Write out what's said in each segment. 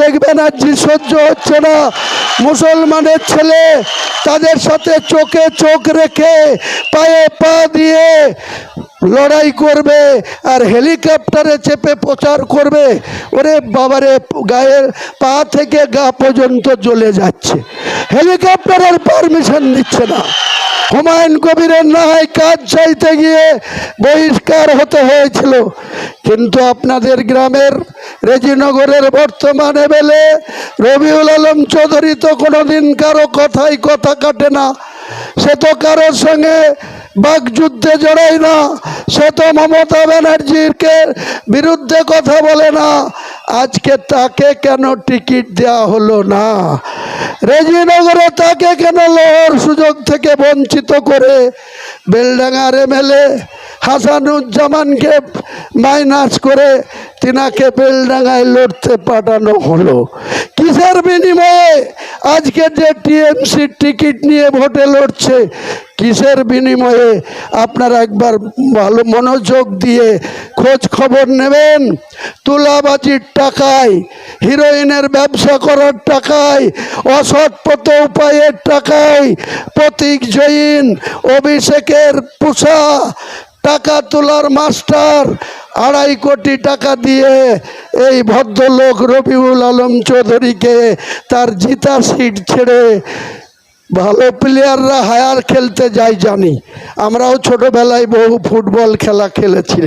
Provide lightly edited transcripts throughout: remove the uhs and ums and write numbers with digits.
মমতা ব্যানার্জি সহ্য হচ্ছে না মুসলমানের ছেলে তাদের সাথে চোখে চোখ রেখে পায়ে পা দিয়ে লড়াই করবে আর হেলিকপ্টারে চেপে প্রচার করবে। ওরে বাবারে, গায়ের পা থেকে গা পর্যন্ত জ্বলে যাচ্ছে, হেলিকপ্টারের পারমিশন দিচ্ছে না। হুমায়ুন কবিরের না হয় কাজ চাইতে গিয়ে বহিষ্কার হতে হয়েছিল, কিন্তু আপনাদের গ্রামের রেজিনগরের বর্তমান এমএলএ রবিউল আলম চৌধুরী তো কোনোদিন কারো কথাই কথা কাটে না, সে তো কারোর সঙ্গে বাকযুদ্ধে জড়ায় না, সে তো মমতা ব্যানার্জির বিরুদ্ধে কথা বলে না। আজকে তাকে কেন টিকিট দেওয়া হলো না? রেজিনগরে তাকে কেন লড়ার সুযোগ থেকে বঞ্চিত করে বেলডাঙ্গার এমএলএ হাসানুজ্জামানকে মাইনাস করে তিনাকে বেলডাঙ্গায় লড়তে পাঠানো হলো? কিসের বিনিময়ে আজকে যে টিএমসি টিকিট নিয়ে ভোটে লড়ছে, কিসের বিনিময়ে? আপনারা একবার ভালো মনোযোগ দিয়ে খোঁজ খবর নেবেন। তুলাবাজির টাকায়, হিরোইনের ব্যবসা করার টাকায়, অসৎ পথ উপায়ের টাকায় প্রতীক জৈন, অভিষেকের পুষা টাকা তোলার মাস্টার 2.5 কোটি টাকা দিয়ে এই ভদ্রলোক রবিউল আলম চৌধুরীকে তার জিতা সিট ছেড়ে ভালো প্লেয়াররা হায়ার খেলতে যায়। জানি, আমরাও ছোটোবেলায় বহু ফুটবল খেলা খেলেছি।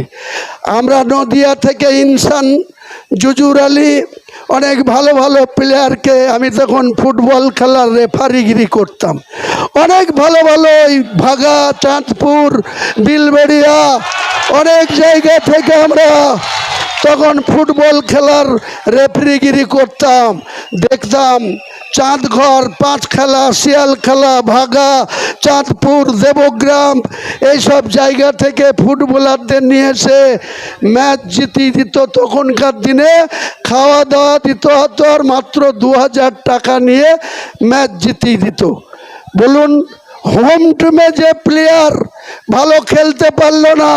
আমরা নদিয়া থেকে ইনসান, জুজুর আলী, অনেক ভালো ভালো প্লেয়ারকে, আমি তখন ফুটবল খেলার রেফারিগিরি করতাম, অনেক ভালো ভালো ওই ভাগা, চাঁদপুর, বিলবেড়িয়া অনেক জায়গা থেকে আমরা তখন ফুটবল খেলার রেফারিগিরি করতাম। দেখতাম চাঁদঘর, পাঁচখেলা, শিয়ালখেলা, ভাগা, চাঁদপুর, দেবগ্রাম এইসব জায়গা থেকে ফুটবলারদের নিয়ে এসে ম্যাচ জিতিয়ে দিত। তখনকার দিনে খাওয়া দাওয়া দিত হতো, আর মাত্র 2000 টাকা নিয়ে ম্যাচ জিতিয়ে দিত। বলুন, হোম টিমে যে প্লেয়ার ভালো খেলতে পারলো না,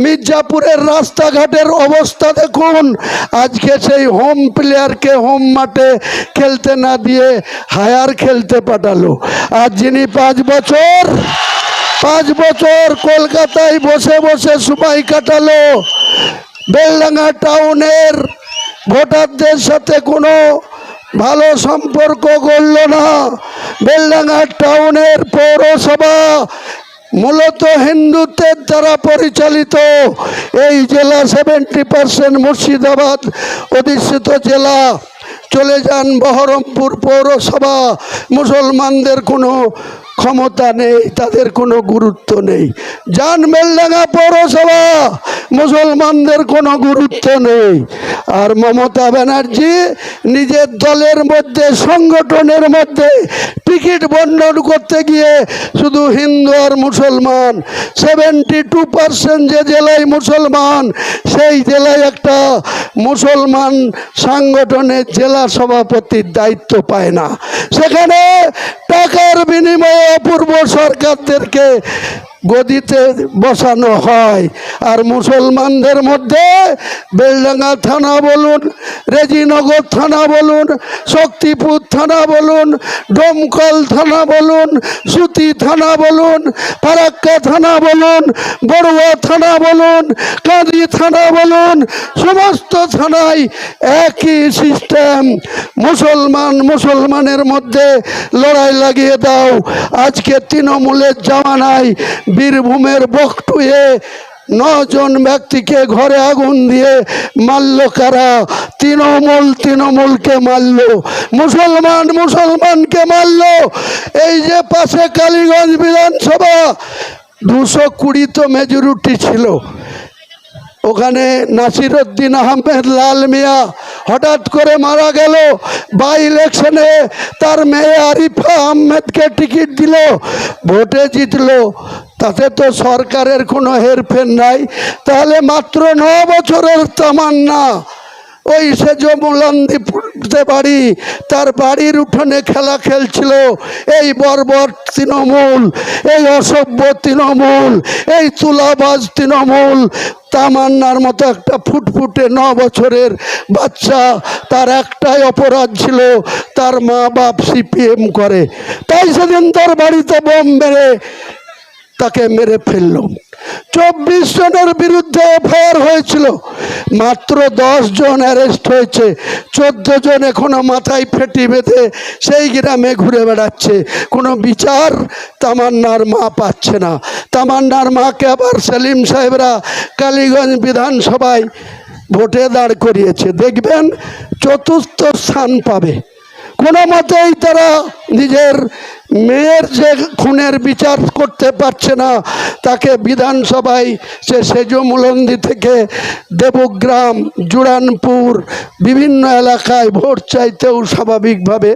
মির্জাপুরের রাস্তাঘাটের অবস্থা দেখুন। আজকে সেই হোম প্লেয়ারকে হোম মাঠে খেলতে না দিয়ে হায়ার খেলতে পাঠালো। আর যিনি 5 বছর কলকাতায় বসে বসে সময় কাটালো, বেলডাঙ্গা টাউনের ভোটারদের সাথে কোনো ভালো সম্পর্ক গড়ল না। বেলডাঙ্গা টাউনের পৌরসভা মূলত হিন্দুত্বের দ্বারা পরিচালিত। এই জেলা 70% মুর্শিদাবাদ অধিষ্ঠিত জেলা। চলে যান বহরমপুর পৌরসভা, মুসলমানদের কোনো ক্ষমতা নেই, তাদের কোনো গুরুত্ব নেই। যান বেলডাঙ্গা পৌরসভা, মুসলমানদের কোনো গুরুত্ব নেই। আর মমতা ব্যানার্জি নিজের দলের মধ্যে, সংগঠনের মধ্যে টিকিট বন্টন করতে গিয়ে শুধু হিন্দু আর মুসলমান, 72% যে জেলায় মুসলমান, সেই জেলায় একটা মুসলমান সংগঠনের জেলা সভাপতির দায়িত্ব পায় না। সেখানে টাকার বিনিময়ে অপূর্ব সরকারদেরকে গদিতে বসানো হয়। আর মুসলমানদের মধ্যে বেলডাঙ্গা থানা বলুন, রেজিনগর থানা বলুন, শক্তিপুর থানা বলুন, ডোমকল থানা বলুন, সুতি থানা বলুন, ফারাক্কা থানা বলুন, বড়ুয়া থানা বলুন, কাঁদি থানা বলুন, সমস্ত থানায় একই সিস্টেম। মুসলমানের মধ্যে লড়াই লাগিয়ে দাও। আজকে তৃণমূলের জামানায় বীরভূমের বকটুয়ে 9 জন ব্যক্তিকে ঘরে আগুন দিয়ে মারল কারা? তৃণমূলকে মারল, মুসলমানকে মারল। এই যে পাশে কালীগঞ্জ বিধানসভা 220 তো মেজরিটি ছিল, ওখানে নাসিরউদ্দিন আহমেদ লাল মিয়া হঠাৎ করে মারা গেল। বাই ইলেকশনে তার মেয়ে আরিফা আহমেদকে টিকিট দিল, ভোটে জিতলো। তাতে তো সরকারের কোনো হেরফের নাই। তাহলে মাত্র 9 বছরের তামান্না ওই সেজমুলন্দিতে বাড়ি, তার বাড়ির উঠোনে খেলা খেলছিল এই বর্বর তৃণমূল, এই অসভ্য তৃণমূল, এই তুলাবাজ তৃণমূল। তামান্নার মতো একটা ফুটফুটে 9 বছরের বাচ্চা, তার একটাই অপরাধ ছিল, তার মা বাপ সিপিএম করে, তাই সেদিন তার বাড়িতে বোম মেরে তাকে মেরে ফেলল। 24 জনের বিরুদ্ধে এফআইআর হয়েছিল, মাত্র 10 জন অ্যারেস্ট হয়েছে, 14 জন এখনো মাথায় ফেটি বেঁধে সেই গ্রামে ঘুরে বেড়াচ্ছে। কোনো বিচার তামান্নার মা পাচ্ছে না। তামান্নার মাকে আবার সেলিম সাহেবরা কালীগঞ্জ বিধানসভায় ভোটে দাঁড় করিয়েছে, দেখবেন 4র্থ স্থান পাবে। কোনো মতেই তারা নিজের মেয়ের যে খুনের বিচার করতে পারছে না, তাকে বিধানসভায় সে সেজমুলন্দি থেকে দেবগ্রাম, জুড়ানপুর বিভিন্ন এলাকায় ভোট চাইতেও স্বাভাবিকভাবে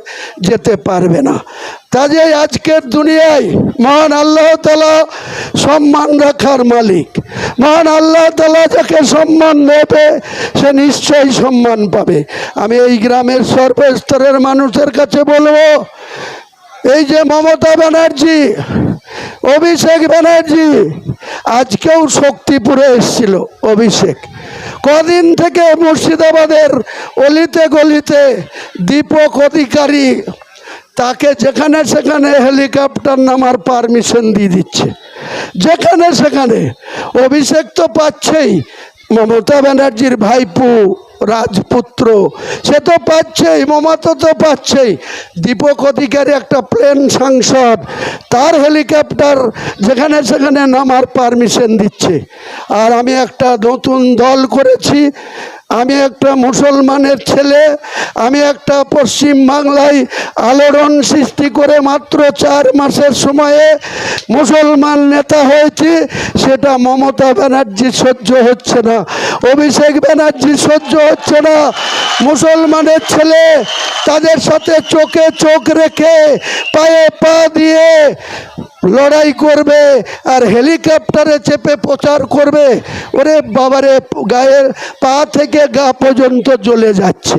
যেতে পারবে না। কাজেই আজকের দুনিয়ায় মহান আল্লাহ তাআলা সম্মান রাখার মালিক। মহান আল্লাহ তাআলা যাকে সম্মান দেবে সে নিশ্চয়ই সম্মান পাবে। আমি এই গ্রামের সর্বস্তরের মানুষের কাছে বলবো, এই যে মমতা ব্যানার্জি, অভিষেক ব্যানার্জি, আজকেও শক্তিপুরে এসেছিল অভিষেক। কদিন থেকে মুর্শিদাবাদের অলিতে গলিতে দীপক অধিকারী তাকে যেখানে সেখানে হেলিকপ্টার নামার পারমিশন দিয়ে দিচ্ছে, যেখানে সেখানে। অভিষেক তো পাচ্ছেই, মমতা ব্যানার্জির ভাইপো রাজপুত্র সে তো পাচ্ছেই, মমতা তো পাচ্ছেই, দীপক অধিকারী একটা প্লেন সাংসদ, তার হেলিকপ্টার যেখানে সেখানে নামার পারমিশন দিচ্ছে। আর আমি একটা নতুন দল করেছি, আমি একটা মুসলমানের ছেলে, আমি একটা পশ্চিম বাংলায় আলোড়ন সৃষ্টি করে মাত্র 4 মাসের সময়ে মুসলমান নেতা হয়েছি, সেটা মমতা ব্যানার্জি সহ্য হচ্ছে না, অভিষেক ব্যানার্জি সহ্য হচ্ছে না। মুসলমানের ছেলে, তাদের সাথে চোখে চোখ রেখে পায়ে পা দিয়ে লড়াই করবে আর হেলিকপ্টারে চেপে প্রচার করবে। ওরে বাবারে, গায়ের পা থেকে গা পর্যন্ত জ্বলে যাচ্ছে।